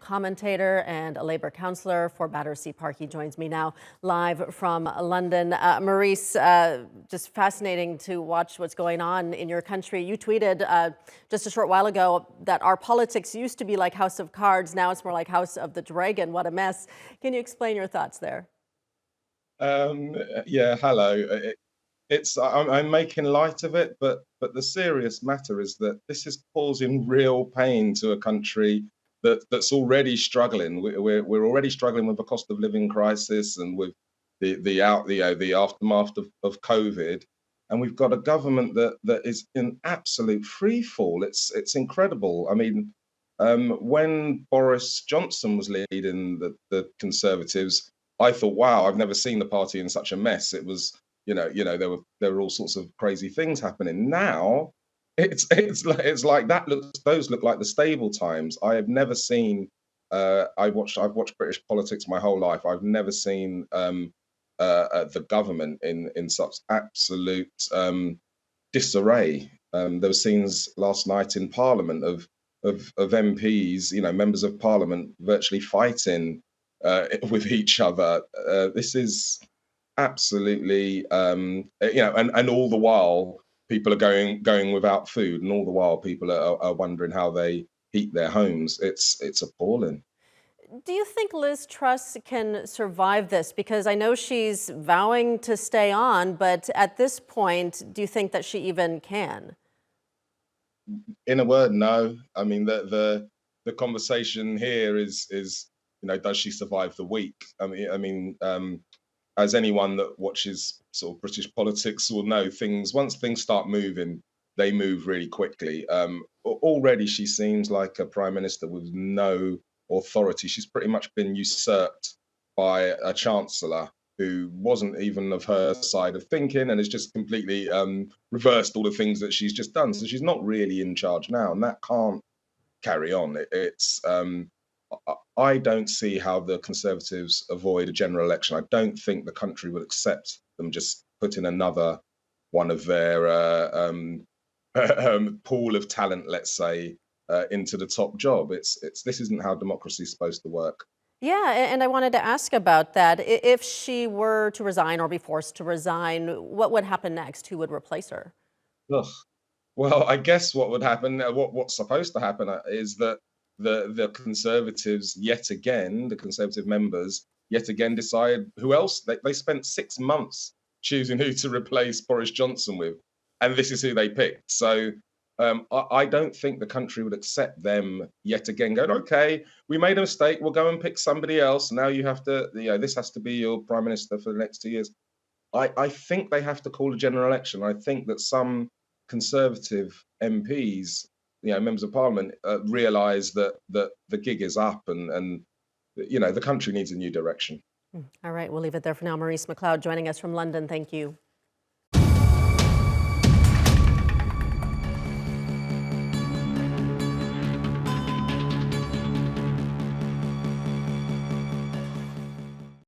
commentator and a Labour councillor for Battersea Park. He joins me now live from London. Maurice, just fascinating to watch what's going on in your country. You tweeted just a short while ago that our politics used to be like House of Cards. Now it's more like House of the Dragon. What a mess. Can you explain your thoughts there? Yeah, hello. I'm making light of it, but the serious matter is that this is causing real pain to a country that's already struggling. We're already struggling with the cost of living crisis and with the aftermath of COVID, and we've got a government that is in absolute free fall. It's incredible. I mean, when Boris Johnson was leading the Conservatives, I thought, wow, I've never seen the party in such a mess. It was, there were all sorts of crazy things happening. Now it's like those look like the stable times. I have never seen. I've watched British politics my whole life. I've never seen the government in such absolute disarray. There were scenes last night in Parliament of MPs, members of Parliament, virtually fighting with each other. This is absolutely, and all the while people are going without food, and all the while people are wondering how they heat their homes. It's appalling. Do you think Liz Truss can survive this? Because I know she's vowing to stay on, but at this point, do you think that she even can? In a word, no. I mean, the conversation here is does she survive the week? As anyone that watches sort of British politics will know, once things start moving, they move really quickly. Already she seems like a prime minister with no authority. She's pretty much been usurped by a chancellor who wasn't even of her side of thinking and has just completely reversed all the things that she's just done. So she's not really in charge now, and that can't carry on. I don't see how the Conservatives avoid a general election. I don't think the country would accept them just putting another one of their pool of talent, let's say, into the top job. This isn't how democracy is supposed to work. Yeah, and I wanted to ask about that. If she were to resign or be forced to resign, what would happen next? Who would replace her? Ugh. Well, I guess what would happen, what's supposed to happen, is that the Conservatives, yet again, the Conservative members, yet again, decide who else. They spent 6 months choosing who to replace Boris Johnson with, and this is who they picked. So I don't think the country would accept them yet again going, okay, we made a mistake, we'll go and pick somebody else. Now you have to, this has to be your prime minister for the next 2 years. I think they have to call a general election. I think that some Conservative MPs, members of Parliament, realise that the gig is up, and the country needs a new direction. All right, we'll leave it there for now. Maurice Mcleod joining us from London. Thank you.